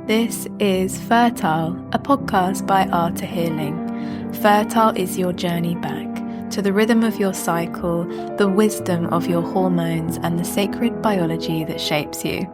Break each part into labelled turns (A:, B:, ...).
A: This is Fertile, a podcast by ARTÀ Healing. Fertile is your journey back to the rhythm of your cycle, the wisdom of your hormones, and the sacred biology that shapes you.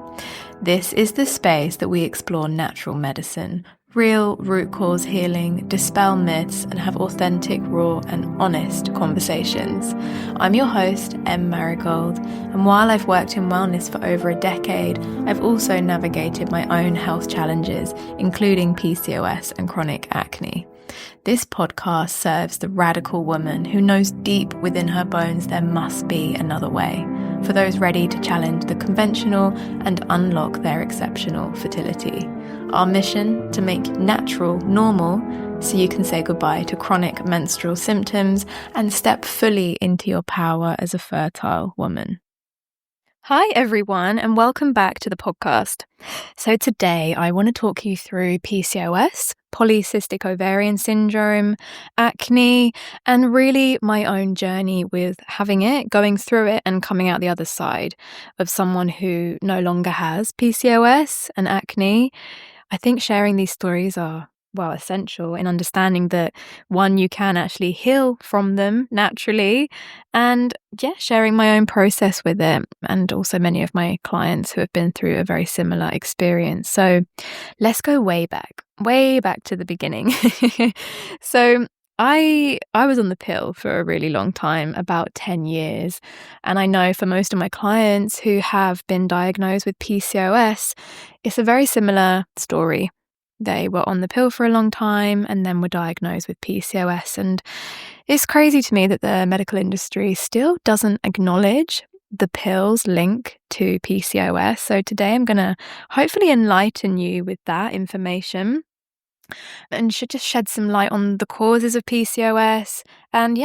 A: This is the space that we explore natural medicine, real root cause healing, dispel myths, and have authentic, raw, and honest conversations. I'm your host, Em Marigold, and while I've worked in wellness for over a decade, I've also navigated my own health challenges, including PCOS and chronic acne. This podcast serves the radical woman who knows deep within her bones there must be another way, for those ready to challenge the conventional and unlock their exceptional fertility. Our mission: to make natural normal so you can say goodbye to chronic menstrual symptoms and step fully into your power as a fertile woman. Hi everyone, and welcome back to the podcast. So today I want to talk you through PCOS, polycystic ovarian syndrome, acne, and really my own journey with having it, going through it, and coming out the other side of someone who no longer has PCOS and acne. I think sharing these stories are essential in understanding that, one, you can actually heal from them naturally, and sharing my own process with it, and also many of my clients who have been through a very similar experience. So let's go way back to the beginning. So I was on the pill for a really long time, about 10 years. And I know for most of my clients who have been diagnosed with PCOS, it's a very similar story. They were on the pill for a long time and then were diagnosed with PCOS. And it's crazy to me that the medical industry still doesn't acknowledge the pill's link to PCOS. So today I'm going to hopefully enlighten you with that information and should just shed some light on the causes of PCOS and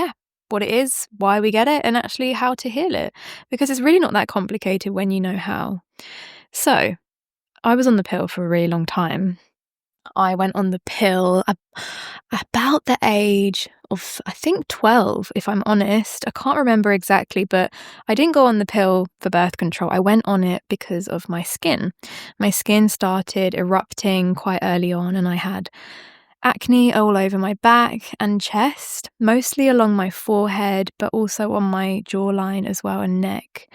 A: what it is, why we get it, and actually how to heal it, because it's really not that complicated when you know how. So I was on the pill for a really long time. I went on the pill about the age of, I think, 12, if I'm honest. I can't remember exactly, but I didn't go on the pill for birth control. I went on it because of my skin. My skin started erupting quite early on, and I had acne all over my back and chest, mostly along my forehead, but also on my jawline as well, and neck.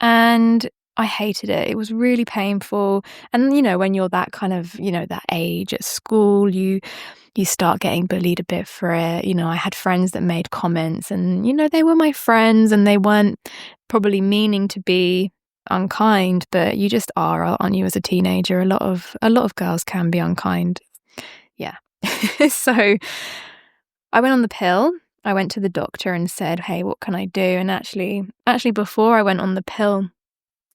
A: And I hated it. It was really painful. And, when you're that kind of, that age at school, you start getting bullied a bit for it. I had friends that made comments and, they were my friends and they weren't probably meaning to be unkind, but you just aren't you, as a teenager? A lot of girls can be unkind. Yeah. So I went on the pill. I went to the doctor and said, hey, what can I do? And actually before I went on the pill,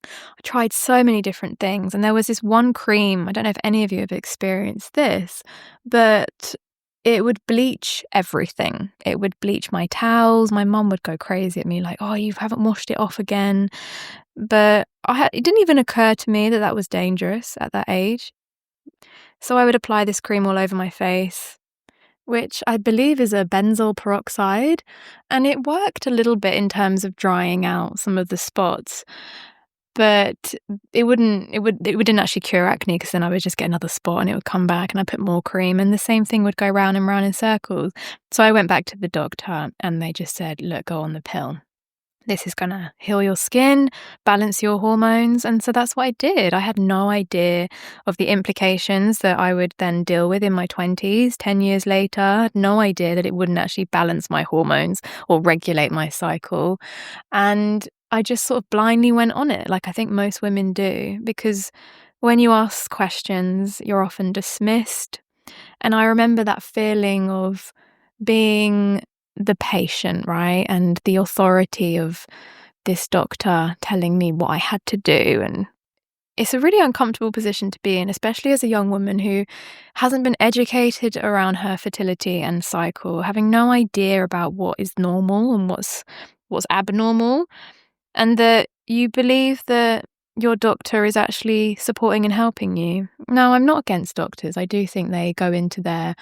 A: I tried so many different things, and there was this one cream, I don't know if any of you have experienced this, but it would bleach everything. It would bleach my towels. My mum would go crazy at me like, oh, you haven't washed it off again. But it didn't even occur to me that was dangerous at that age. So I would apply this cream all over my face, which I believe is a benzoyl peroxide, and it worked a little bit in terms of drying out some of the spots. But it didn't actually cure acne, because then I would just get another spot and it would come back and I put more cream and the same thing would go round and round in circles. So I went back to the doctor and they just said, look, go on the pill. This is going to heal your skin, balance your hormones. And so that's what I did. I had no idea of the implications that I would then deal with in my 20s, 10 years later. I had no idea that it wouldn't actually balance my hormones or regulate my cycle. And I just sort of blindly went on it, like I think most women do, because when you ask questions, you're often dismissed. And I remember that feeling of being the patient, right? And the authority of this doctor telling me what I had to do. And it's a really uncomfortable position to be in, especially as a young woman who hasn't been educated around her fertility and cycle, having no idea about what is normal and what's abnormal. And that you believe that your doctor is actually supporting and helping you. Now, I'm not against doctors. I do think they go into their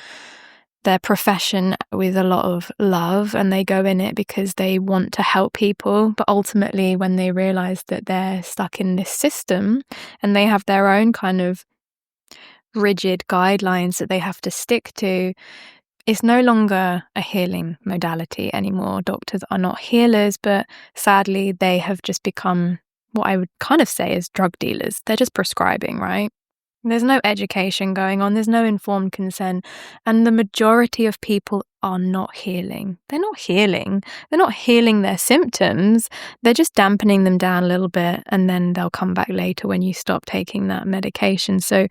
A: profession with a lot of love, and they go in it because they want to help people. But ultimately, when they realize that they're stuck in this system and they have their own kind of rigid guidelines that they have to stick to, it's no longer a healing modality anymore. Doctors are not healers, but sadly, they have just become what I would kind of say is drug dealers. They're just prescribing, right? There's no education going on. There's no informed consent. And the majority of people are not healing. They're not healing. They're not healing their symptoms. They're just dampening them down a little bit, and then they'll come back later when you stop taking that medication. So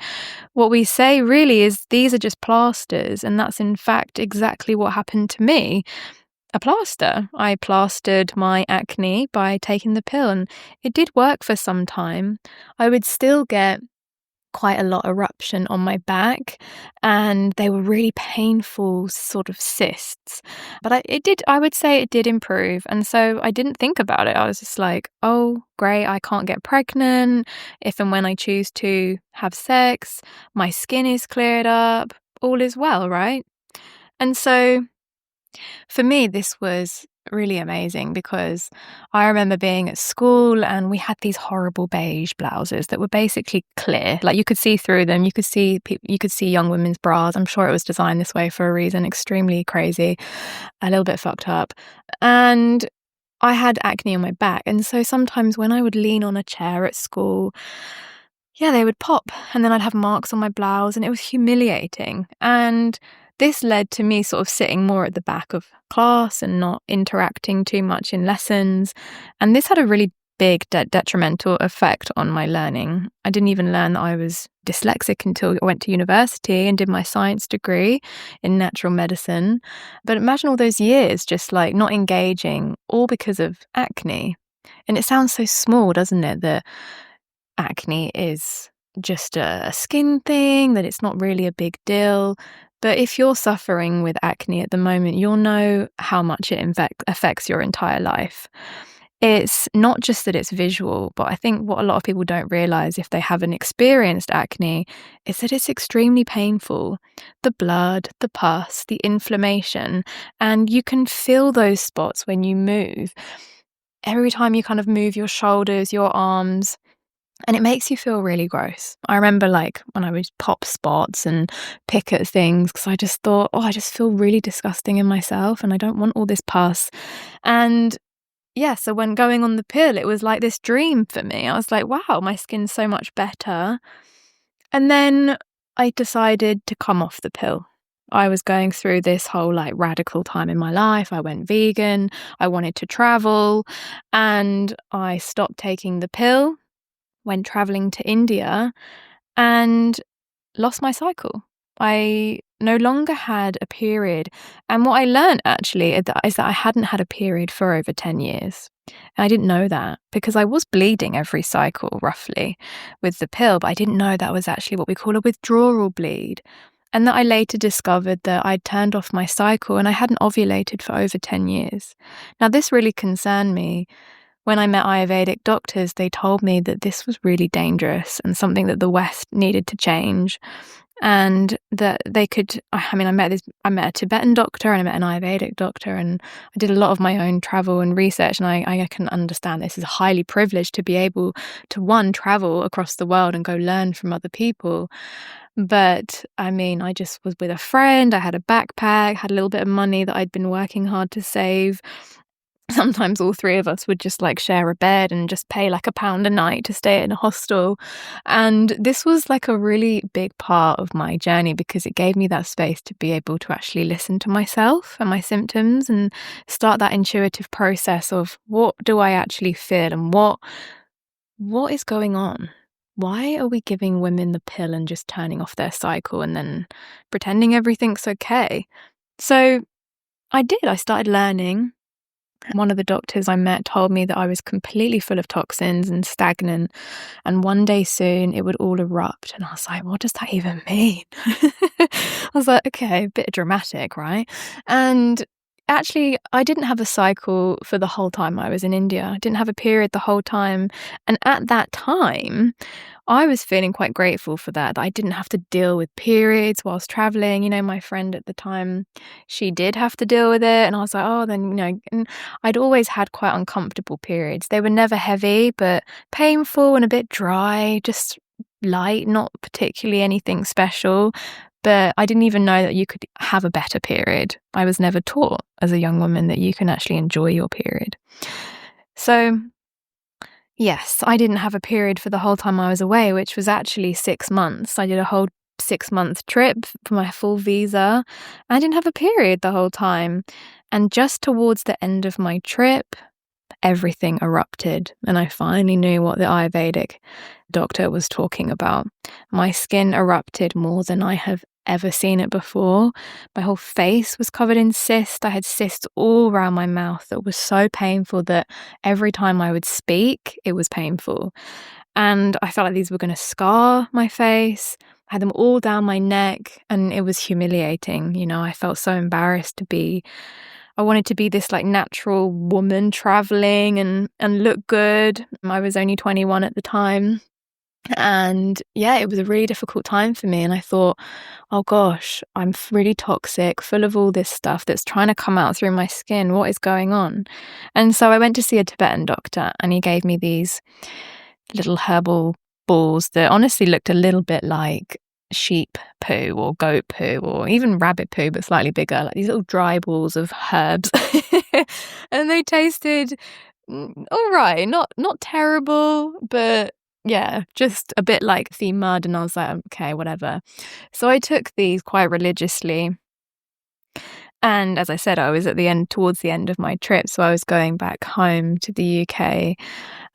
A: what we say really is these are just plasters, and that's in fact exactly what happened to me. A plaster. I plastered my acne by taking the pill, and it did work for some time. I would still get quite a lot of eruption on my back, and they were really painful sort of cysts. But I would say it did improve. And so I didn't think about it. I was just like, oh, great, I can't get pregnant. If and when I choose to have sex, my skin is cleared up. All is well, right? And so for me, this was really amazing because I remember being at school and we had these horrible beige blouses that were basically clear. Like you could see through them. You could see young women's bras. I'm sure it was designed this way for a reason. Extremely crazy, a little bit fucked up. And I had acne on my back. And so sometimes when I would lean on a chair at school, yeah, they would pop, and then I'd have marks on my blouse, and it was humiliating. And this led to me sort of sitting more at the back of class and not interacting too much in lessons. And this had a really big detrimental effect on my learning. I didn't even learn that I was dyslexic until I went to university and did my science degree in natural medicine. But imagine all those years just like not engaging, all because of acne. And it sounds so small, doesn't it, that acne is just a skin thing, that it's not really a big deal. But if you're suffering with acne at the moment, you'll know how much it affects your entire life. It's not just that it's visual, but I think what a lot of people don't realize if they haven't experienced acne is that it's extremely painful. The blood, the pus, the inflammation, and you can feel those spots when you move. Every time you kind of move your shoulders, your arms, and it makes you feel really gross. I remember like when I would pop spots and pick at things because I just thought, oh, I just feel really disgusting in myself and I don't want all this pus. And yeah, so when going on the pill, it was like this dream for me. I was like, wow, my skin's so much better. And then I decided to come off the pill. I was going through this whole like radical time in my life. I went vegan. I wanted to travel, and I stopped taking the pill, went traveling to India, and lost my cycle. I no longer had a period. And what I learned actually is that I hadn't had a period for over 10 years. And I didn't know that because I was bleeding every cycle roughly with the pill, but I didn't know that was actually what we call a withdrawal bleed. And that I later discovered that I'd turned off my cycle and I hadn't ovulated for over 10 years. Now, this really concerned me. When I met Ayurvedic doctors, they told me that this was really dangerous and something that the West needed to change, and that they could. I met a Tibetan doctor and I met an Ayurvedic doctor, and I did a lot of my own travel and research, and I can understand this is highly privileged to be able to travel across the world and go learn from other people. But I just was with a friend. I had a backpack, had a little bit of money that I'd been working hard to save. Sometimes all three of us would just like share a bed and just pay like £1 a night to stay in a hostel. And this was like a really big part of my journey because it gave me that space to be able to actually listen to myself and my symptoms and start that intuitive process of what do I actually feel and what is going on? Why are we giving women the pill and just turning off their cycle and then pretending everything's okay? So I started learning. One of the doctors I met told me that I was completely full of toxins and stagnant, and one day soon it would all erupt. And I was like, what does that even mean? I was like, okay, a bit dramatic, right? And actually, I didn't have a cycle for the whole time I was in India. I didn't have a period the whole time. And at that time, I was feeling quite grateful for that I didn't have to deal with periods whilst traveling. You know, my friend at the time, she did have to deal with it. And I was like, oh, then, and I'd always had quite uncomfortable periods. They were never heavy, but painful and a bit dry, just light, not particularly anything special. But I didn't even know that you could have a better period. I was never taught as a young woman that you can actually enjoy your period. So yes, I didn't have a period for the whole time I was away, which was actually 6 months. I did a whole 6-month trip for my full visa. I didn't have a period the whole time. And just towards the end of my trip, everything erupted, and I finally knew what the Ayurvedic doctor was talking about. My skin erupted more than I have ever seen it before. My whole face was covered in cysts. I had cysts all around my mouth that was so painful that every time I would speak, it was painful. And I felt like these were going to scar my face. I had them all down my neck, and it was humiliating. I felt so embarrassed I wanted to be this like natural woman traveling and look good. I was only 21 at the time. And yeah, it was a really difficult time for me. And I thought, oh gosh, I'm really toxic, full of all this stuff that's trying to come out through my skin. What is going on? And so I went to see a Tibetan doctor, and he gave me these little herbal balls that honestly looked a little bit like sheep poo or goat poo or even rabbit poo, but slightly bigger, like these little dry balls of herbs. And they tasted all right, not terrible, but yeah, just a bit like the mud. And I was like, okay, whatever. So I took these quite religiously. And as I said, I was towards the end of my trip, so I was going back home to the UK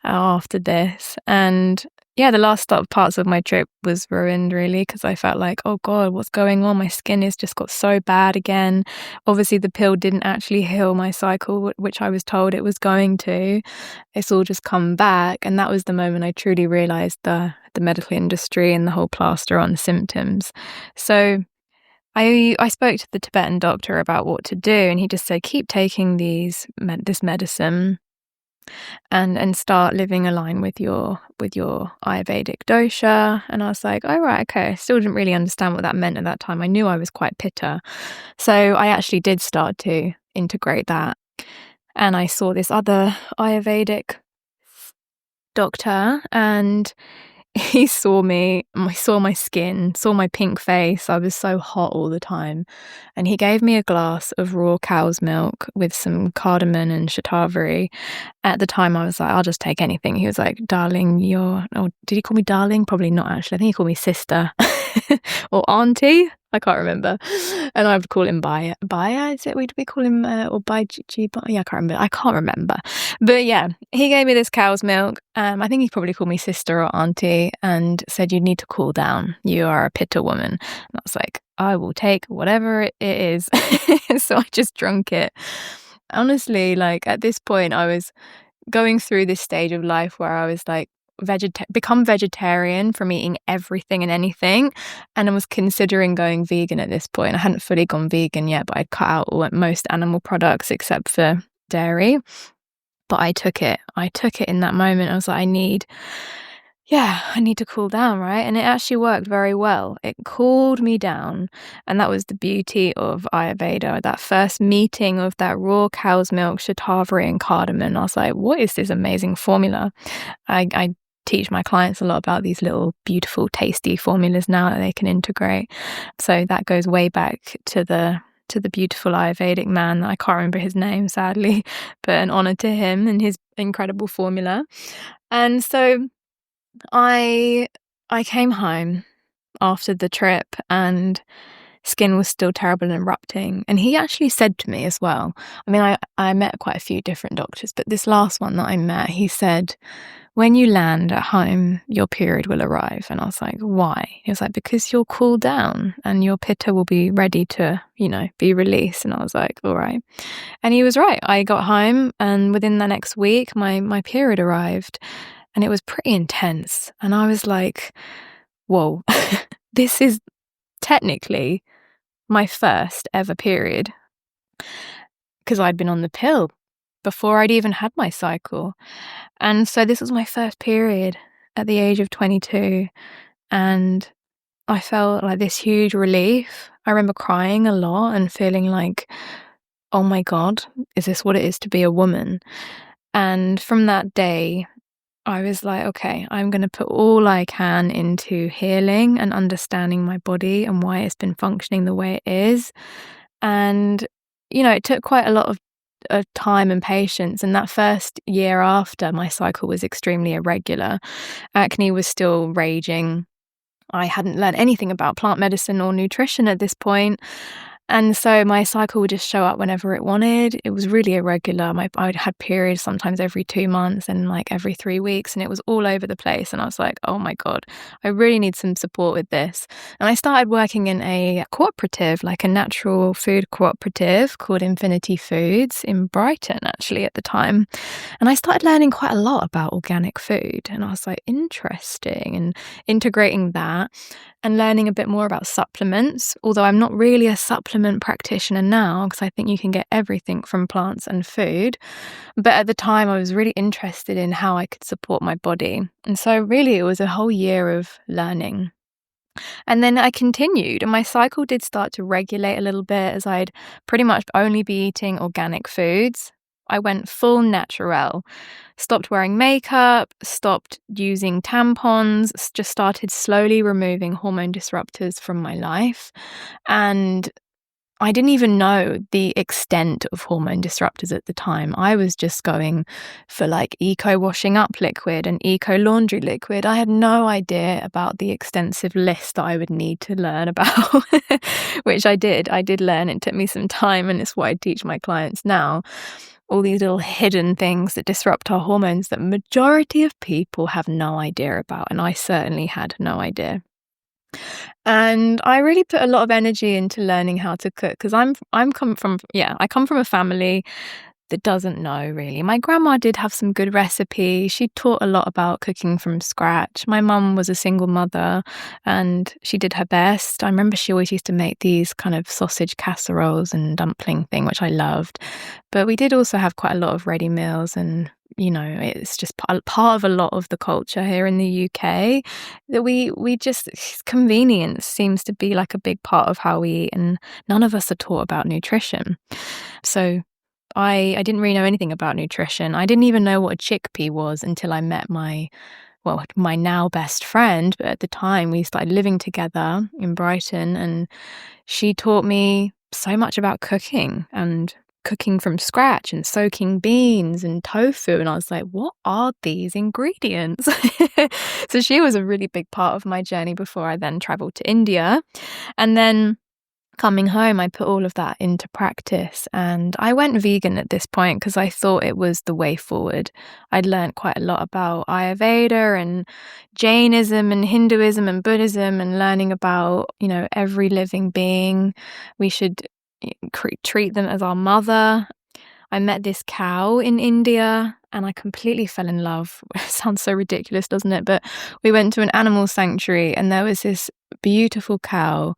A: after this. And yeah, the last parts of my trip was ruined, really, because I felt like, oh God, what's going on? My skin has just got so bad again. Obviously, the pill didn't actually heal my cycle, which I was told it was going to. It's all just come back. And that was the moment I truly realised the medical industry and the whole plaster on symptoms. So I spoke to the Tibetan doctor about what to do, and he just said, keep taking this medicine and start living aligned with your Ayurvedic dosha. And I was like, oh right, okay. I still didn't really understand what that meant at that time. I knew I was quite pitta. So I actually did start to integrate that. And I saw this other Ayurvedic doctor, and he saw me, saw my skin, saw my pink face. I was so hot all the time. And he gave me a glass of raw cow's milk with some cardamom and shatavari. At the time, I was like, I'll just take anything. He was like, darling, did he call me darling? Probably not, actually. I think he called me sister or auntie. I can't remember. And I would call him Baya. Is it? We call him, or Baiji? Yeah, I can't remember. But yeah, he gave me this cow's milk. I think he probably called me sister or auntie and said, you need to cool down. You are a pitta woman. And I was like, I will take whatever it is. So I just drank it. Honestly, like at this point, I was going through this stage of life where I was like, become vegetarian from eating everything and anything, and I was considering going vegan at this point. I hadn't fully gone vegan yet, but I'd cut out most animal products except for dairy. But I took it in that moment. I was like, I need to cool down, right? And it actually worked very well. It cooled me down. And that was the beauty of Ayurveda. That first meeting of that raw cow's milk, shatavari and cardamom. I was like, what is this amazing formula? I teach my clients a lot about these little beautiful tasty formulas now that they can integrate. So that goes way back to the beautiful Ayurvedic man. I can't remember his name, sadly, but an honor to him and his incredible formula. And so I came home after the trip, and skin was still terrible and erupting. And he actually said to me as well, I mean, I met quite a few different doctors, but this last one that I met, he said, when you land at home, your period will arrive. And I was like, why? He was like, because you'll cool down and your pitta will be ready to, be released. And I was like, all right. And he was right. I got home, and within the next week, my period arrived, and it was pretty intense. And I was like, whoa, this is technically my first ever period, because I'd been on the pill before I'd even had my cycle. And so this was my first period at the age of 22, and I felt like this huge relief. I remember crying a lot and feeling like, oh my God, is this what it is to be a woman? And from that day, I was like, okay, I'm going to put all I can into healing and understanding my body and why it's been functioning the way it is. And, it took quite a lot of time and patience. And that first year after, my cycle was extremely irregular. Acne was still raging. I hadn't learned anything about plant medicine or nutrition at this point. And so my cycle would just show up whenever it wanted. It was really irregular. I had periods sometimes every 2 months and like every 3 weeks, and it was all over the place. And I was like, oh my God, I really need some support with this. And I started working in a cooperative, like a natural food cooperative called Infinity Foods in Brighton, actually, at the time. And I started learning quite a lot about organic food. And I was like, interesting, and integrating that and learning a bit more about supplements, although I'm not really a supplement practitioner now because I think you can get everything from plants and food. But at the time, I was really interested in how I could support my body. And so really, it was a whole year of learning. And then I continued, and my cycle did start to regulate a little bit as I'd pretty much only be eating organic foods. I went full natural, stopped wearing makeup, stopped using tampons, just started slowly removing hormone disruptors from my life. And I didn't even know the extent of hormone disruptors at the time. I was just going for like eco washing up liquid and eco laundry liquid. I had no idea about the extensive list that I would need to learn about, which I did. I did learn. It took me some time, and it's what I teach my clients now. All these little hidden things that disrupt our hormones that majority of people have no idea about, and I certainly had no idea. And I really put a lot of energy into learning how to cook because I come from a family that doesn't know really. My grandma did have some good recipes. She taught a lot about cooking from scratch. My mum was a single mother and she did her best. I remember she always used to make these kind of sausage casseroles and dumpling thing, which I loved. But we did also have quite a lot of ready meals, and it's just part of a lot of the culture here in the UK that we just, convenience seems to be like a big part of how we eat, and none of us are taught about nutrition. So I didn't really know anything about nutrition. I didn't even know what a chickpea was until I met my now best friend. But at the time, we started living together in Brighton, and she taught me so much about cooking and cooking from scratch and soaking beans and tofu. And I was like, what are these ingredients? So she was a really big part of my journey before I then traveled to India. And then coming home, I put all of that into practice, and I went vegan at this point because I thought it was the way forward. I'd learned quite a lot about Ayurveda and Jainism and Hinduism and Buddhism, and learning about, every living being. We should treat them as our mother. I met this cow in India and I completely fell in love. It sounds so ridiculous, doesn't it? But we went to an animal sanctuary and there was this beautiful cow,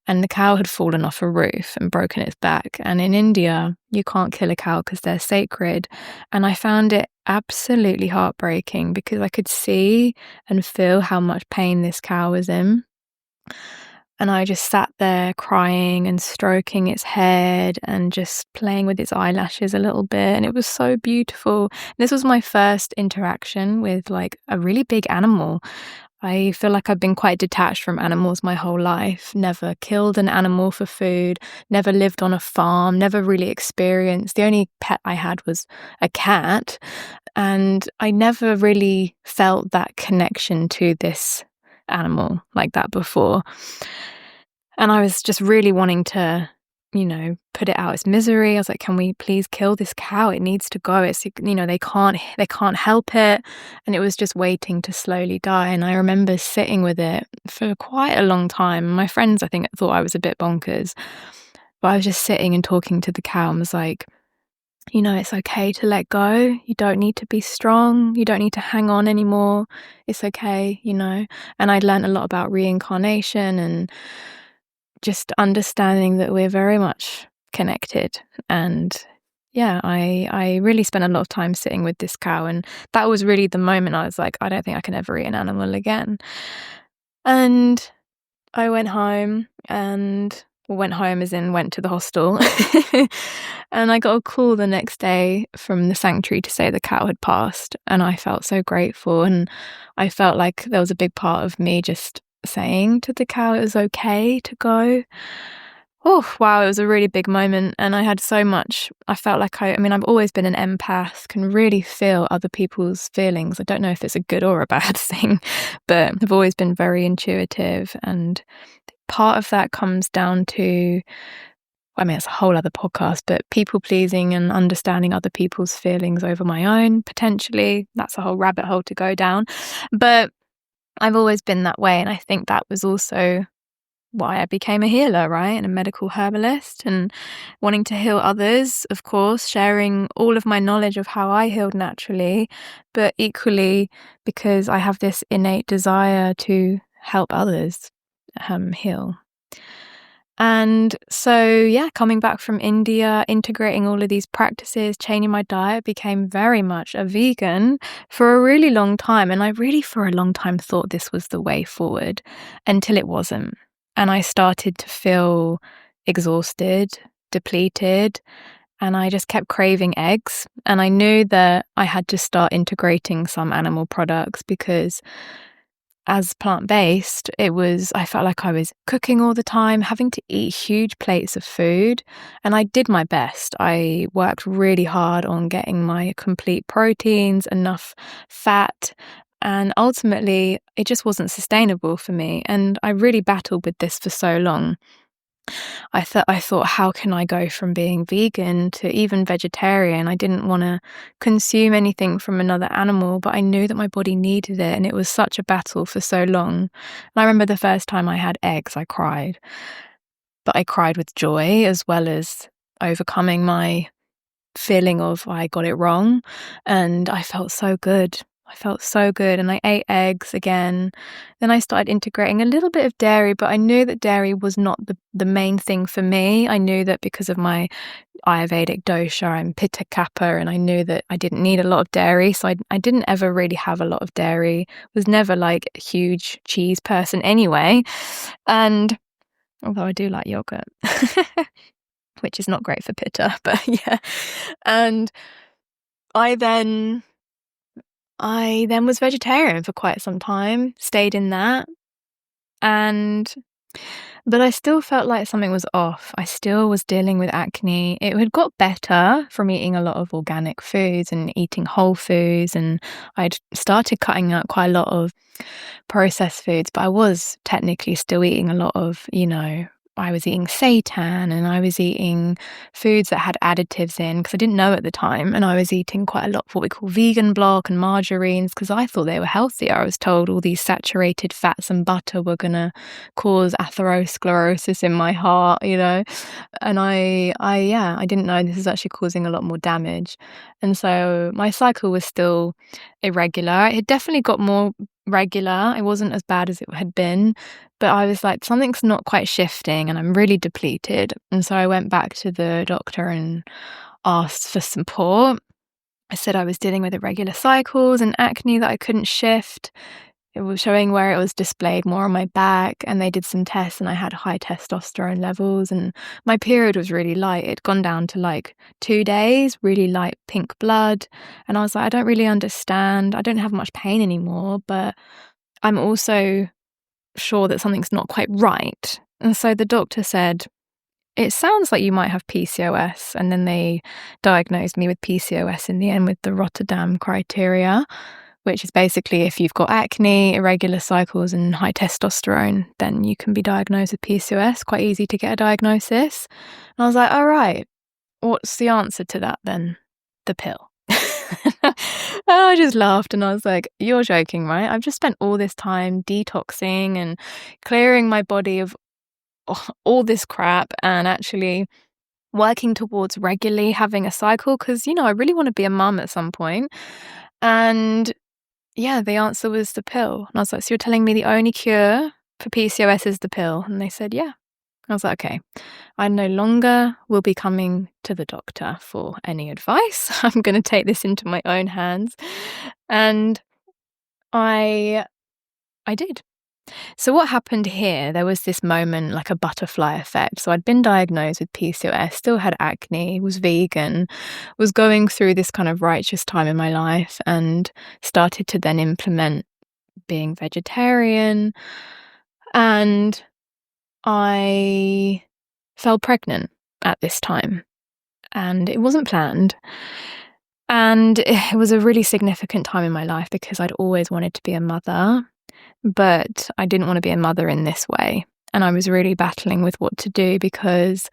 A: and the cow had fallen off a roof and broken its back. And in India, you can't kill a cow because they're sacred. And I found it absolutely heartbreaking because I could see and feel how much pain this cow was in. And I just sat there crying and stroking its head and just playing with its eyelashes a little bit. And it was so beautiful. This was my first interaction with like a really big animal. I feel like I've been quite detached from animals my whole life. Never killed an animal for food, never lived on a farm, never really experienced. The only pet I had was a cat. And I never really felt that connection to this animal like that before. And I was just really wanting to, put it out its misery. I was like, can we please kill this cow? It needs to go. It's, they can't help it. And it was just waiting to slowly die. And I remember sitting with it for quite a long time. My friends, I think, thought I was a bit bonkers. But I was just sitting and talking to the cow and was like, it's okay to let go. You don't need to be strong. You don't need to hang on anymore. It's okay, And I'd learned a lot about reincarnation and just understanding that we're very much connected. And yeah, I really spent a lot of time sitting with this cow. And that was really the moment I was like, I don't think I can ever eat an animal again. And I went home and went home, as in went to the hostel. And I got a call the next day from the sanctuary to say the cow had passed. And I felt so grateful. And I felt like there was a big part of me just saying to the cow it was okay to go. Oh, wow, it was a really big moment. And I had so much, I felt like I mean, I've always been an empath, can really feel other people's feelings. I don't know if it's a good or a bad thing, but I've always been very intuitive. And part of that comes down to, I mean, it's a whole other podcast, but people pleasing and understanding other people's feelings over my own, potentially. That's a whole rabbit hole to go down. But I've always been that way. And I think that was also why I became a healer, right? And a medical herbalist, and wanting to heal others, of course, sharing all of my knowledge of how I healed naturally, but equally because I have this innate desire to help others heal. And so, yeah, coming back from India, integrating all of these practices, changing my diet, became very much a vegan for a really long time. And I really, for a long time, thought this was the way forward until it wasn't. And I started to feel exhausted, depleted, and I just kept craving eggs. And I knew that I had to start integrating some animal products because as plant-based, I felt like I was cooking all the time, having to eat huge plates of food. And I did my best. I worked really hard on getting my complete proteins, enough fat, and ultimately it just wasn't sustainable for me. And I really battled with this for so long. I thought, how can I go from being vegan to even vegetarian? I didn't want to consume anything from another animal, but I knew that my body needed it, and it was such a battle for so long. And I remember the first time I had eggs, I cried. But I cried with joy as well as overcoming my feeling of I got it wrong, and I felt so good. And I ate eggs again. Then I started integrating a little bit of dairy, but I knew that dairy was not the main thing for me. I knew that because of my Ayurvedic dosha, I'm Pitta Kapha, and I knew that I didn't need a lot of dairy, so I didn't ever really have a lot of dairy. Was never like a huge cheese person anyway. And although I do like yogurt, which is not great for Pitta, but yeah. And I then was vegetarian for quite some time, stayed in that, but I still felt like something was off. I still was dealing with acne. It had got better from eating a lot of organic foods and eating whole foods, and I'd started cutting out quite a lot of processed foods, but I was technically still eating a lot of, I was eating seitan, and I was eating foods that had additives in because I didn't know at the time. And I was eating quite a lot of what we call vegan block and margarines because I thought they were healthier. I was told all these saturated fats and butter were going to cause atherosclerosis in my heart, And I didn't know this was actually causing a lot more damage. And so my cycle was still irregular. It definitely got more regular. It wasn't as bad as it had been, but I was like, something's not quite shifting and I'm really depleted. And so I went back to the doctor and asked for support. I said I was dealing with irregular cycles and acne that I couldn't shift. It was showing where it was displayed more on my back, and they did some tests and I had high testosterone levels, and my period was really light. It'd gone down to like 2 days, really light pink blood. And I was like, I don't really understand. I don't have much pain anymore, but I'm also sure that something's not quite right. And so the doctor said, it sounds like you might have PCOS. And then they diagnosed me with PCOS in the end with the Rotterdam criteria, which is basically if you've got acne, irregular cycles, and high testosterone, then you can be diagnosed with PCOS. Quite easy to get a diagnosis. And I was like, all right, what's the answer to that then? The pill. And I just laughed and I was like, you're joking, right? I've just spent all this time detoxing and clearing my body of all this crap and actually working towards regularly having a cycle because, I really want to be a mum at some point. And yeah, the answer was the pill. And I was like, so you're telling me the only cure for PCOS is the pill? And they said, yeah. I was like, okay, I no longer will be coming to the doctor for any advice. I'm going to take this into my own hands. And I did. So what happened here, there was this moment, like a butterfly effect. So I'd been diagnosed with PCOS, still had acne, was vegan, was going through this kind of righteous time in my life, and started to then implement being vegetarian. And I fell pregnant at this time, and it wasn't planned. And it was a really significant time in my life because I'd always wanted to be a mother, but I didn't want to be a mother in this way. And I was really battling with what to do because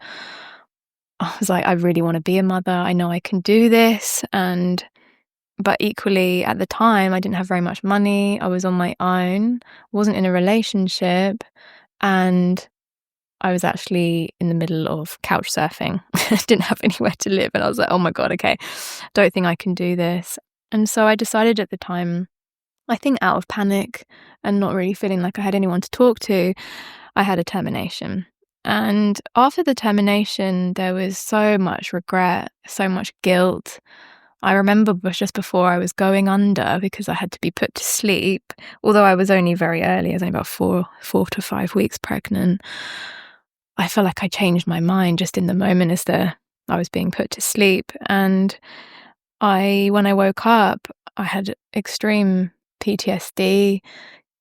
A: I was like, I really want to be a mother. I know I can do this. But equally at the time, I didn't have very much money. I was on my own, wasn't in a relationship, and I was actually in the middle of couch surfing. Didn't have anywhere to live. And I was like, oh my God, okay, don't think I can do this. And so I decided at the time, I think out of panic and not really feeling like I had anyone to talk to, I had a termination. And after the termination, there was so much regret, so much guilt. I remember just before I was going under, because I had to be put to sleep, although I was only very early, I was only about 4 to 5 weeks pregnant. I felt like I changed my mind just in the moment as I was being put to sleep. And when I woke up, I had extreme PTSD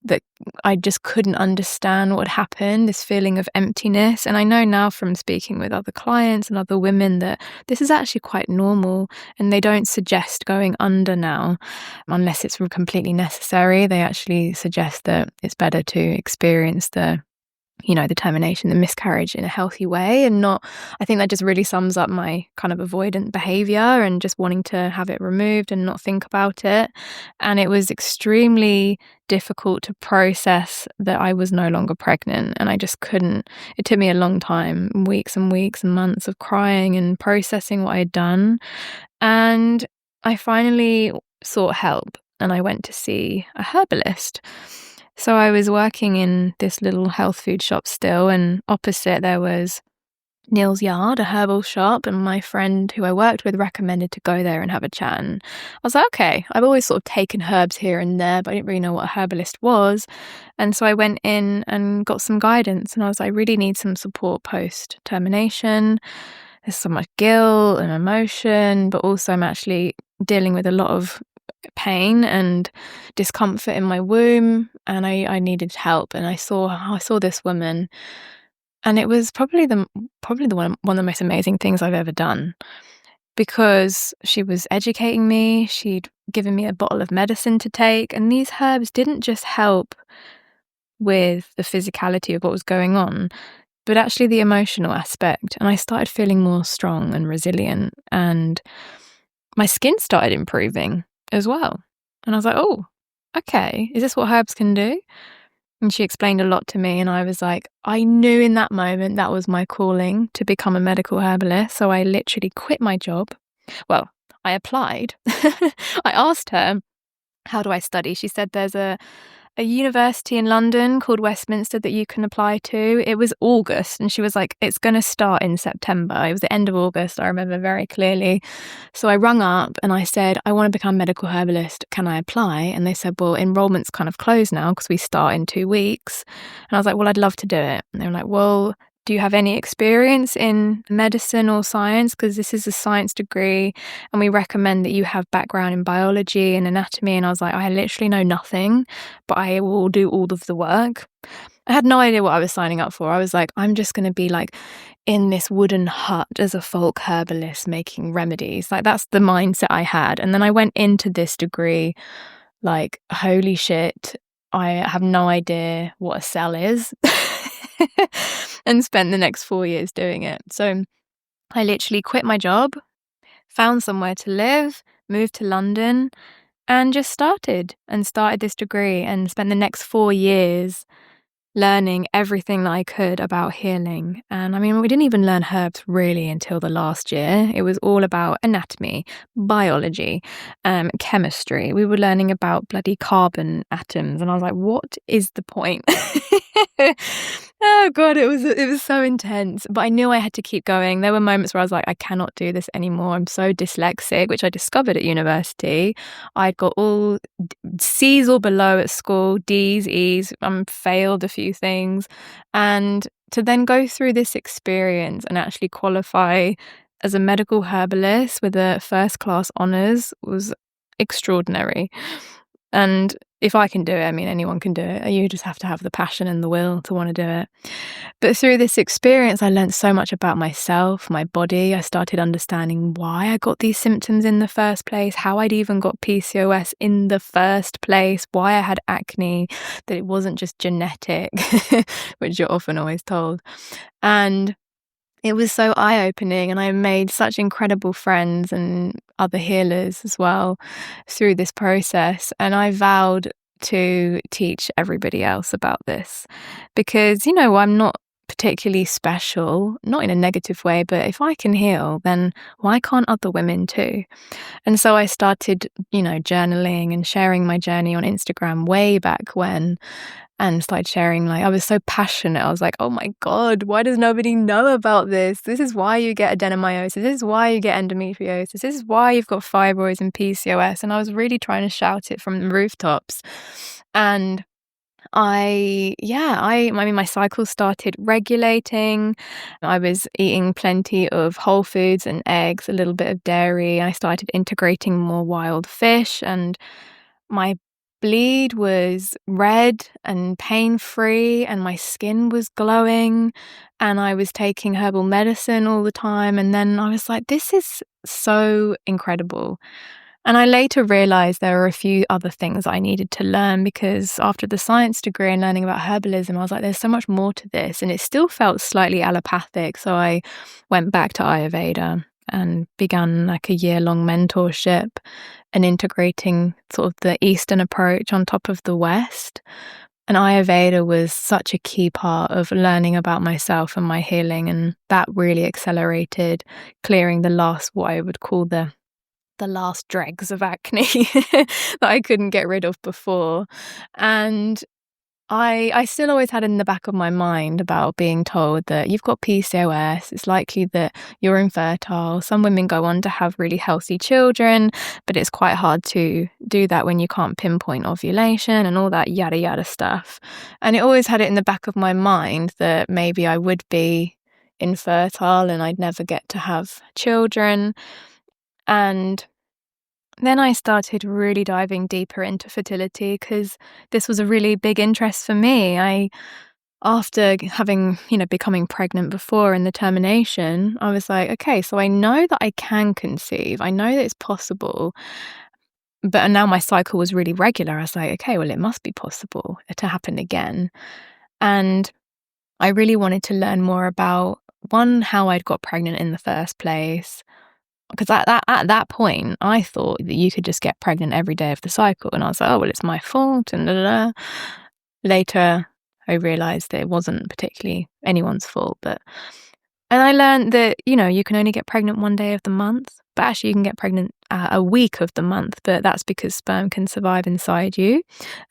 A: that I just couldn't understand what happened, this feeling of emptiness. And I know now from speaking with other clients and other women that this is actually quite normal, and they don't suggest going under now unless it's completely necessary. They actually suggest that it's better to experience the termination, the miscarriage in a healthy way, and not, I think that just really sums up my kind of avoidant behavior and just wanting to have it removed and not think about it. And it was extremely difficult to process that I was no longer pregnant, and I just couldn't. It took me a long time, weeks and weeks and months of crying and processing what I had done. And I finally sought help, and I went to see a herbalist. So I was working in this little health food shop still, and opposite there was Neil's Yard, a herbal shop, and my friend who I worked with recommended to go there and have a chat. And I was like, okay, I've always sort of taken herbs here and there, but I didn't really know what a herbalist was. And so I went in and got some guidance, and I was like, I really need some support post-termination. There's so much guilt and emotion, but also I'm actually dealing with a lot of pain and discomfort in my womb, and I needed help. And I saw this woman, and it was probably the one of the most amazing things I've ever done, because she was educating me. She'd given me a bottle of medicine to take, and these herbs didn't just help with the physicality of what was going on, but actually the emotional aspect. And I started feeling more strong and resilient, and my skin started improving as well. And I was like, oh, okay, is this what herbs can do? And she explained a lot to me, and I was like, I knew in that moment that was my calling, to become a medical herbalist. So I literally quit my job. Well, I applied. I asked her, how do I study? She said there's a university in London called Westminster that you can apply to. It was August, and she was like, it's going to start in September. It was the end of August, I remember very clearly. So I rung up and I said, I want to become a medical herbalist. Can I apply? And they said, well, enrollment's kind of closed now because we start in 2 weeks. And I was like, well, I'd love to do it. And they were like, well, do you have any experience in medicine or science? Because this is a science degree, and we recommend that you have background in biology and anatomy. And I was like, I literally know nothing, but I will do all of the work. I had no idea what I was signing up for. I was like, I'm just going to be like in this wooden hut as a folk herbalist making remedies. Like, that's the mindset I had. And then I went into this degree like, holy shit, I have no idea what a cell is. And spent the next 4 years doing it. So I literally quit my job, found somewhere to live, moved to London, and just started this degree, and spent the next 4 years learning everything that I could about healing. And I mean, we didn't even learn herbs really until the last year. It was all about anatomy, biology, chemistry. We were learning about bloody carbon atoms, and I was like, what is the point? Oh God, it was so intense, but I knew I had to keep going. There were moments where I was like, I cannot do this anymore. I'm so dyslexic, which I discovered at university. I'd got all C's or below at school, D's, E's. Failed a few things, and to then go through this experience and actually qualify as a medical herbalist with a first class honours was extraordinary. And if I can do it, I mean, anyone can do it. You just have to have the passion and the will to want to do it. But through this experience, I learned so much about myself, my body. I started understanding why I got these symptoms in the first place, how I'd even got PCOS in the first place, why I had acne, that it wasn't just genetic, which you're often always told. And it was so eye-opening, and I made such incredible friends and other healers as well through this process. And I vowed to teach everybody else about this because, I'm not particularly special, not in a negative way, but if I can heal, then why can't other women too? And so I started, journaling and sharing my journey on Instagram way back when, and started sharing, I was so passionate. I was like, oh my God, why does nobody know about this? This is why you get adenomyosis. This is why you get endometriosis. This is why you've got fibroids and PCOS. And I was really trying to shout it from the rooftops. And my cycle started regulating. I was eating plenty of whole foods and eggs, a little bit of dairy. I started integrating more wild fish, and my bleed was red and pain-free, and my skin was glowing, and I was taking herbal medicine all the time. And then I was like, this is so incredible. And I later realized there were a few other things I needed to learn, because after the science degree and learning about herbalism, I was like, there's so much more to this. And it still felt slightly allopathic. So I went back to Ayurveda and began a year-long mentorship and integrating sort of the Eastern approach on top of the West. And Ayurveda was such a key part of learning about myself and my healing. And that really accelerated clearing the last, what I would call the last dregs of acne that I couldn't get rid of before. And I still always had in the back of my mind about being told that you've got PCOS, it's likely that you're infertile. Some women go on to have really healthy children, but it's quite hard to do that when you can't pinpoint ovulation and all that yada yada stuff. And it always had it in the back of my mind that maybe I would be infertile and I'd never get to have children. And then I started really diving deeper into fertility because this was a really big interest for me. After having, becoming pregnant before and the termination, I was like, okay, so I know that I can conceive. I know that it's possible. But now my cycle was really regular. I was like, okay, well, it must be possible to happen again. And I really wanted to learn more about, one, how I'd got pregnant in the first place. Because at that point, I thought that you could just get pregnant every day of the cycle. And I was like, oh, well, it's my fault. And Later, I realised that it wasn't particularly anyone's fault. And I learned that, you can only get pregnant one day of the month. But actually, you can get pregnant a week of the month. But that's because sperm can survive inside you.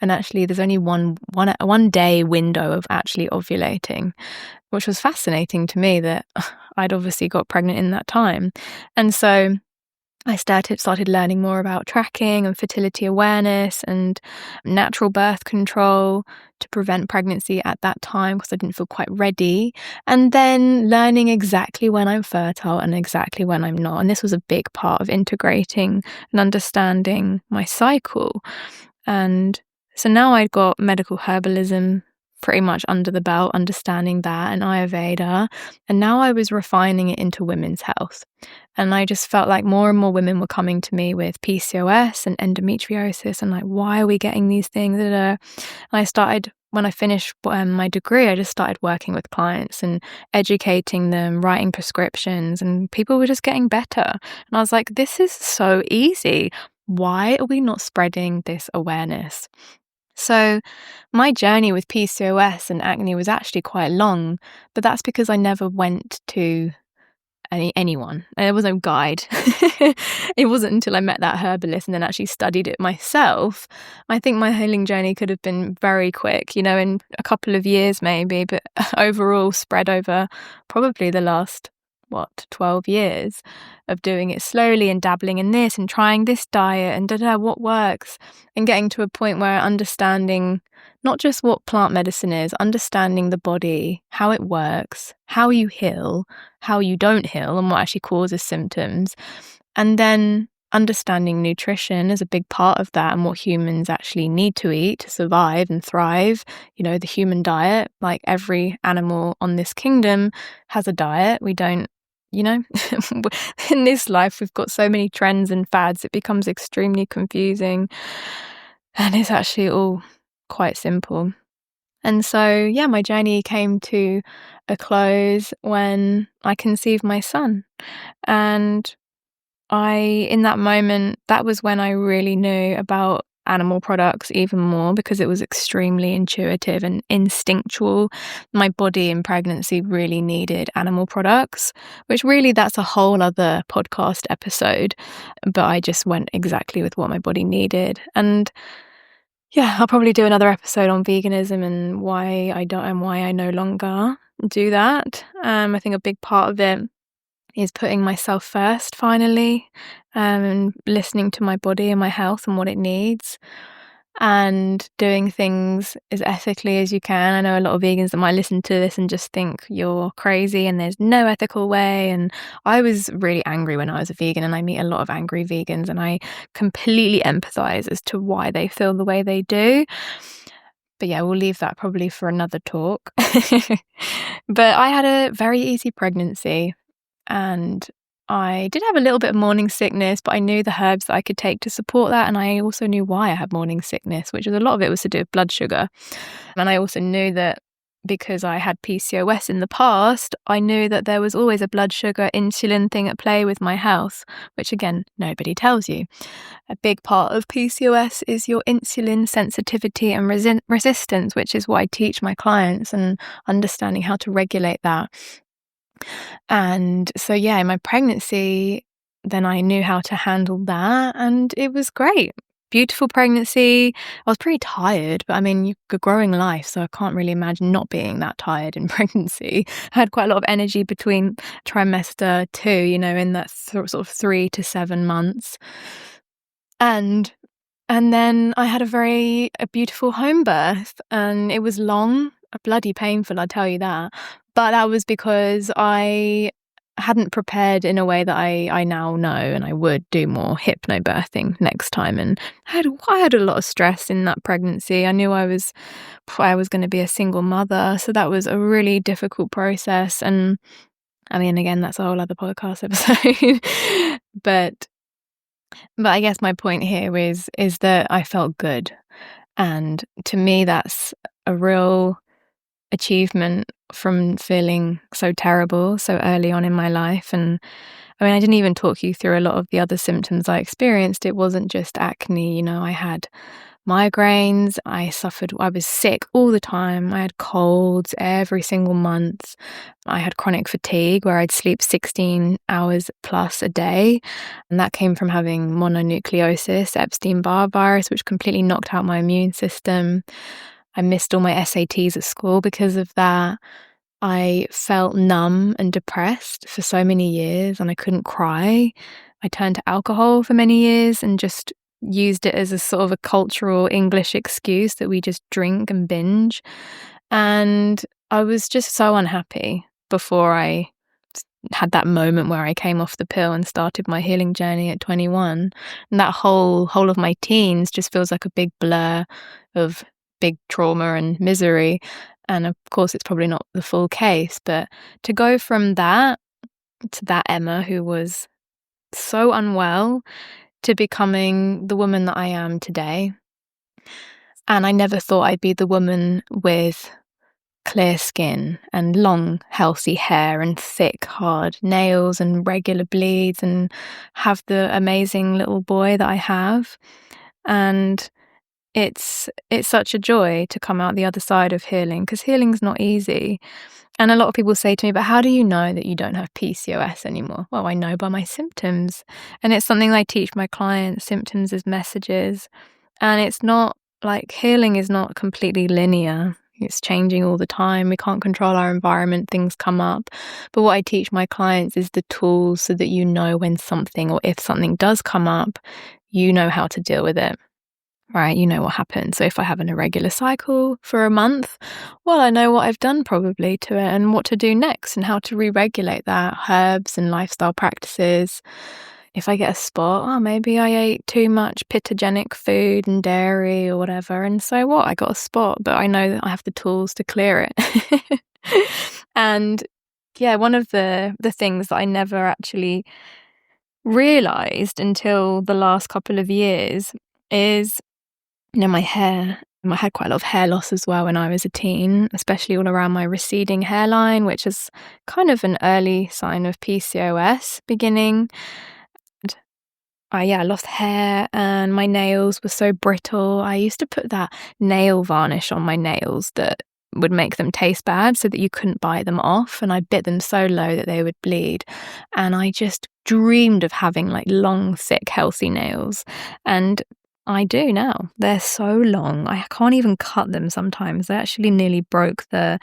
A: And actually, there's only one day window of actually ovulating, which was fascinating to me that I'd obviously got pregnant in that time. And so I started learning more about tracking and fertility awareness and natural birth control to prevent pregnancy at that time because I didn't feel quite ready. And then learning exactly when I'm fertile and exactly when I'm not. And this was a big part of integrating and understanding my cycle. And so now I'd got medical herbalism pretty much under the belt, understanding that, and Ayurveda. And now I was refining it into women's health. And I just felt like more and more women were coming to me with PCOS and endometriosis and why are we getting these things? And I started, when I finished my degree, I just started working with clients and educating them, writing prescriptions, and people were just getting better. And I was like, this is so easy. Why are we not spreading this awareness? So my journey with PCOS and acne was actually quite long, but that's because I never went to anyone. There was no guide. It wasn't until I met that herbalist and then actually studied it myself. I think my healing journey could have been very quick, in a couple of years maybe, but overall spread over probably the last 12 years of doing it slowly and dabbling in this and trying this diet and what works, and getting to a point where understanding not just what plant medicine is, understanding the body, how it works, how you heal, how you don't heal, and what actually causes symptoms. And then understanding nutrition is a big part of that, and what humans actually need to eat to survive and thrive. The human diet, like every animal on this kingdom, has a diet. We don't, in this life, we've got so many trends and fads, it becomes extremely confusing. And it's actually all quite simple. And so, my journey came to a close when I conceived my son. And in that moment, that was when I really knew about animal products even more, because it was extremely intuitive and instinctual. My body in pregnancy really needed animal products, which really, that's a whole other podcast episode. But I just went exactly with what my body needed. And I'll probably do another episode on veganism and why I don't, and why I no longer do that. I think a big part of it is putting myself first, finally, and listening to my body and my health and what it needs, and doing things as ethically as you can. I know a lot of vegans that might listen to this and just think you're crazy and there's no ethical way. And I was really angry when I was a vegan, and I meet a lot of angry vegans, and I completely empathize as to why they feel the way they do. But we'll leave that probably for another talk. But I had a very easy pregnancy, and I did have a little bit of morning sickness, but I knew the herbs that I could take to support that. And I also knew why I had morning sickness, which was a lot of it was to do with blood sugar. And I also knew that because I had PCOS in the past, I knew that there was always a blood sugar insulin thing at play with my health, which again, nobody tells you. A big part of PCOS is your insulin sensitivity and resistance, which is what I teach my clients, and understanding how to regulate that. And so, in my pregnancy, then I knew how to handle that, and it was great. Beautiful pregnancy. I was pretty tired, but you're growing life, so I can't really imagine not being that tired in pregnancy. I had quite a lot of energy between trimester 2, in that sort of 3 to 7 months. And then I had a beautiful home birth, and it was long, bloody painful, I'll tell you that. But that was because I hadn't prepared in a way that I now know, and I would do more hypnobirthing next time. And I had a lot of stress in that pregnancy. I knew I was going to be a single mother, so that was a really difficult process. And again, that's a whole other podcast episode. But I guess my point here is that I felt good, and to me, that's a real achievement from feeling so terrible so early on in my life. And I didn't even talk you through a lot of the other symptoms I experienced. It wasn't just acne. I had migraines. I was sick all the time. I had colds every single month. I had chronic fatigue where I'd sleep 16 hours plus a day. And that came from having mononucleosis, Epstein-Barr virus, which completely knocked out my immune system. I missed all my SATs at school because of that. I felt numb and depressed for so many years, and I couldn't cry. I turned to alcohol for many years and just used it as a sort of a cultural English excuse that we just drink and binge. And I was just so unhappy before I had that moment where I came off the pill and started my healing journey at 21. And that whole of my teens just feels like a big blur of big trauma and misery. And of course, it's probably not the full case, but to go from that to that Emma who was so unwell to becoming the woman that I am today. And I never thought I'd be the woman with clear skin and long, healthy hair and thick, hard nails and regular bleeds and have the amazing little boy that I have. And it's such a joy to come out the other side of healing, because healing's not easy. And a lot of people say to me, but how do you know that you don't have PCOS anymore? Well, I know by my symptoms. And it's something I teach my clients, symptoms as messages. And it's not like, healing is not completely linear. It's changing all the time. We can't control our environment. Things come up. But what I teach my clients is the tools so that you know when something, or if something does come up, you know how to deal with it. Right, you know what happens. So if I have an irregular cycle for a month, well, I know what I've done probably to it and what to do next and how to re-regulate that, herbs and lifestyle practices. If I get a spot, oh, maybe I ate too much pitogenic food and dairy or whatever, and so what? I got a spot, but I know that I have the tools to clear it. And yeah, one of the things that I never actually realized until the last couple of years is, my hair. I had quite a lot of hair loss as well when I was a teen, especially all around my receding hairline, which is kind of an early sign of PCOS beginning. And I lost hair, and my nails were so brittle. I used to put that nail varnish on my nails that would make them taste bad so that you couldn't bite them off, and I bit them so low that they would bleed. And I just dreamed of having like long, thick, healthy nails. And I do now. They're so long. I can't even cut them sometimes. I actually nearly broke the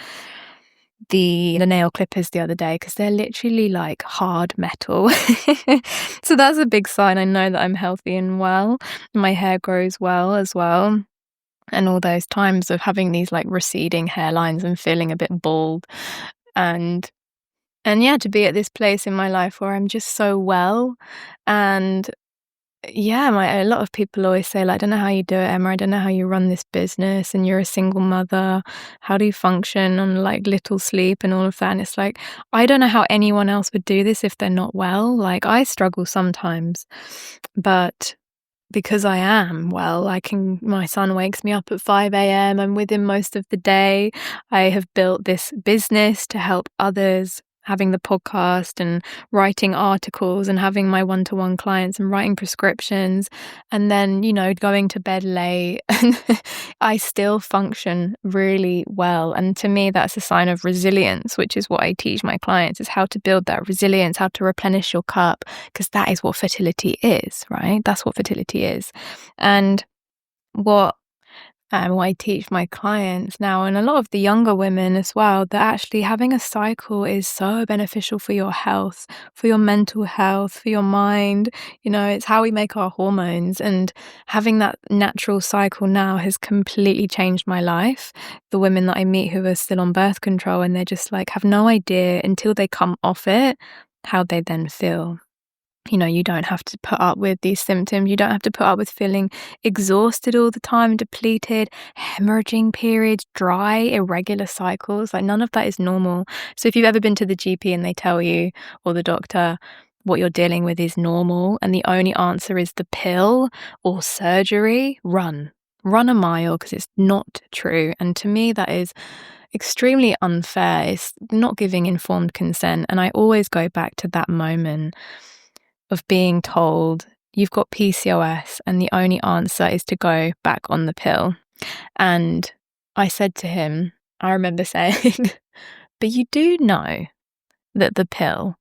A: nail clippers the other day because they're literally like hard metal. So that's a big sign. I know that I'm healthy and well. My hair grows well as well. And all those times of having these like receding hairlines and feeling a bit bald. And yeah, to be at this place in my life where I'm just so well. And yeah, a lot of people always say, like, I don't know how you do it, Emma. I don't know how you run this business, and you're a single mother. How do you function on like little sleep and all of that? And it's like, I don't know how anyone else would do this if they're not well. Like, I struggle sometimes, but because I am well, my son wakes me up at 5 a.m. I'm with him most of the day. I have built this business to help others, having the podcast and writing articles and having my one-to-one clients and writing prescriptions, and then, going to bed late. And I still function really well. And to me, that's a sign of resilience, which is what I teach my clients, is how to build that resilience, how to replenish your cup, because that is what fertility is, right? That's what fertility is. And what I teach my clients now, and a lot of the younger women as well, that actually having a cycle is so beneficial for your health, for your mental health, for your mind. It's how we make our hormones, and having that natural cycle now has completely changed my life. The women that I meet who are still on birth control, and they're just like, have no idea until they come off it, how they then feel. You don't have to put up with these symptoms. You don't have to put up with feeling exhausted all the time, depleted, hemorrhaging periods, dry, irregular cycles. Like, none of that is normal. So if you've ever been to the GP and they tell you, or the doctor, what you're dealing with is normal, and the only answer is the pill or surgery, run a mile, because it's not true. And to me, that is extremely unfair. It's not giving informed consent. And I always go back to that moment of being told you've got PCOS and the only answer is to go back on the pill. And I said to him, I remember saying, but you do know that the pill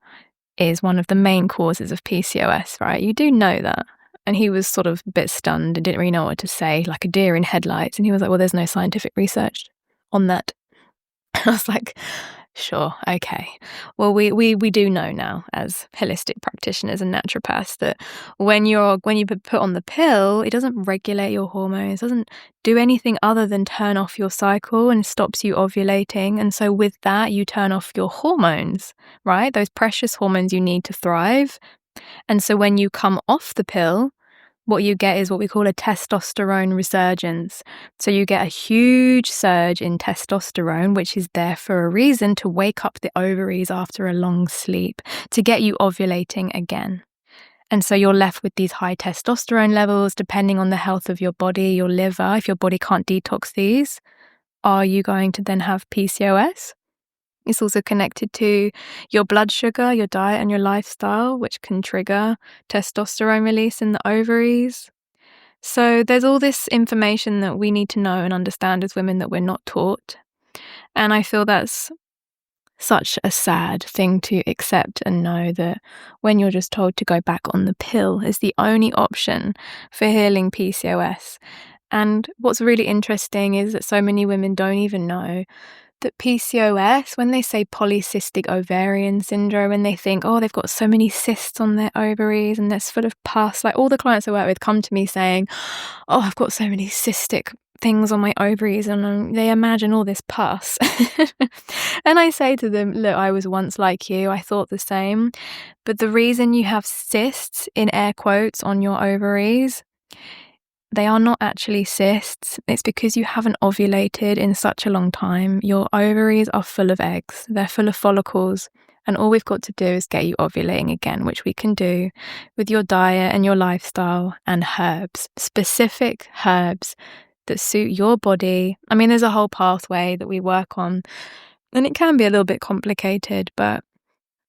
A: is one of the main causes of PCOS, right? You do know that. And he was sort of a bit stunned and didn't really know what to say, like a deer in headlights. And he was like, well, there's no scientific research on that. I was like, sure, okay. Well, we do know now, as holistic practitioners and naturopaths, that when you put on the pill, it doesn't regulate your hormones, doesn't do anything other than turn off your cycle and stops you ovulating. And so with that, you turn off your hormones, right? Those precious hormones you need to thrive. And so when you come off the pill, what you get is what we call a testosterone resurgence. So you get a huge surge in testosterone, which is there for a reason, to wake up the ovaries after a long sleep, to get you ovulating again. And so you're left with these high testosterone levels, depending on the health of your body, your liver. If your body can't detox these, are you going to then have PCOS? It's also connected to your blood sugar, your diet and your lifestyle, which can trigger testosterone release in the ovaries. So there's all this information that we need to know and understand as women that we're not taught. And I feel that's such a sad thing to accept and know, that when you're just told to go back on the pill is the only option for healing PCOS. And what's really interesting is that so many women don't even know that PCOS, when they say polycystic ovarian syndrome, and they think, oh, they've got so many cysts on their ovaries and that's full of pus. Like, all the clients I work with come to me saying, oh, I've got so many cystic things on my ovaries, and they imagine all this pus. And I say to them, look, I was once like you. I thought the same. But the reason you have cysts, in air quotes, on your ovaries, they are not actually cysts. It's because you haven't ovulated in such a long time. Your ovaries are full of eggs. They're full of follicles. And all we've got to do is get you ovulating again, which we can do with your diet and your lifestyle and herbs, specific herbs that suit your body. I mean, there's a whole pathway that we work on, and it can be a little bit complicated, but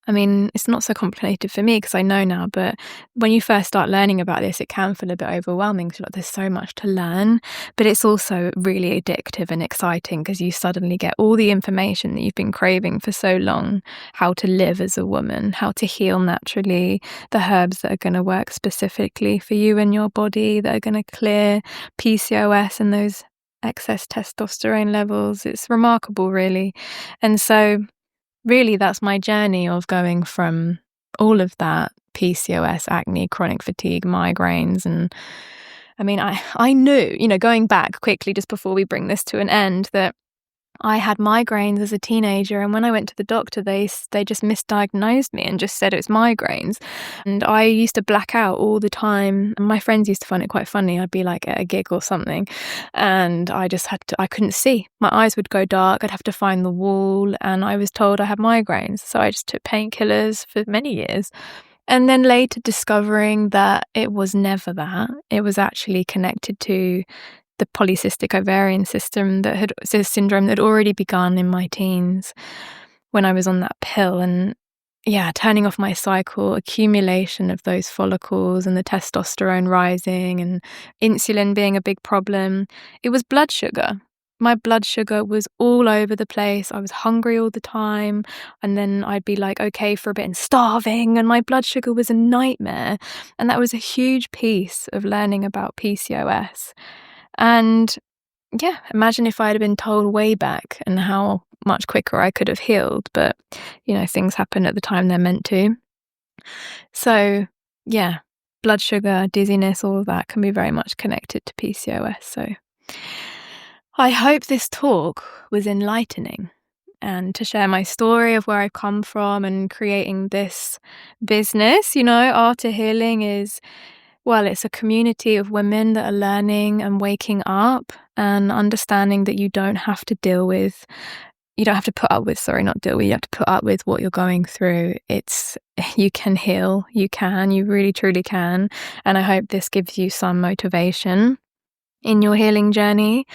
A: I mean, it's not so complicated for me because I know now, but when you first start learning about this, it can feel a bit overwhelming because there's so much to learn, but it's also really addictive and exciting because you suddenly get all the information that you've been craving for so long: how to live as a woman, how to heal naturally, the herbs that are going to work specifically for you and your body, that are going to clear PCOS and those excess testosterone levels. It's remarkable, really. And so really, that's my journey of going from all of that: PCOS, acne, chronic fatigue, migraines. And I mean, I knew, going back quickly just before we bring this to an end, that I had migraines as a teenager, and when I went to the doctor, they just misdiagnosed me and just said it's migraines. And I used to black out all the time. And my friends used to find it quite funny. I'd be like at a gig or something, and I couldn't see. My eyes would go dark. I'd have to find the wall, and I was told I had migraines. So I just took painkillers for many years. And then later discovering that it was never that. It was actually connected to the polycystic ovarian syndrome that had already begun in my teens when I was on that pill. And turning off my cycle, accumulation of those follicles, and the testosterone rising, and insulin being a big problem. It was blood sugar. My blood sugar was all over the place. I was hungry all the time, and then I'd be like okay for a bit and starving, and my blood sugar was a nightmare. And that was a huge piece of learning about PCOS. And imagine if I'd have been told way back, and how much quicker I could have healed. But, things happen at the time they're meant to. So, blood sugar, dizziness, all of that can be very much connected to PCOS. So I hope this talk was enlightening, and to share my story of where I've come from and creating this business. ARTÀ Healing is, well, it's a community of women that are learning and waking up and understanding that you don't have to put up with what you're going through. You can heal, you really truly can. And I hope this gives you some motivation in your healing journey.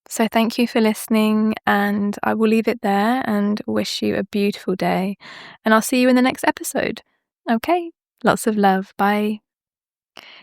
A: So thank you for listening, and I will leave it there and wish you a beautiful day. And I'll see you in the next episode. Okay, lots of love. Bye.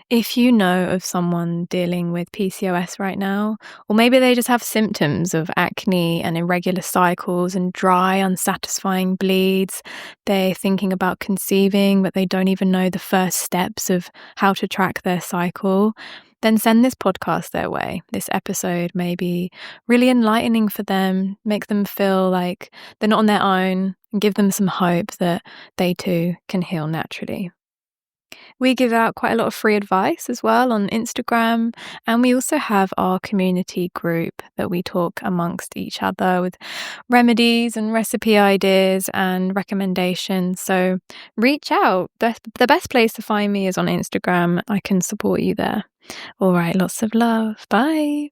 A: If you know of someone dealing with PCOS right now, or maybe they just have symptoms of acne and irregular cycles and dry, unsatisfying bleeds, they're thinking about conceiving, but they don't even know the first steps of how to track their cycle, then send this podcast their way. This episode may be really enlightening for them, make them feel like they're not on their own, and give them some hope that they too can heal naturally. We give out quite a lot of free advice as well on Instagram, and we also have our community group that we talk amongst each other with remedies and recipe ideas and recommendations. So reach out. The best place to find me is on Instagram. I can support you there. All right, lots of love. Bye.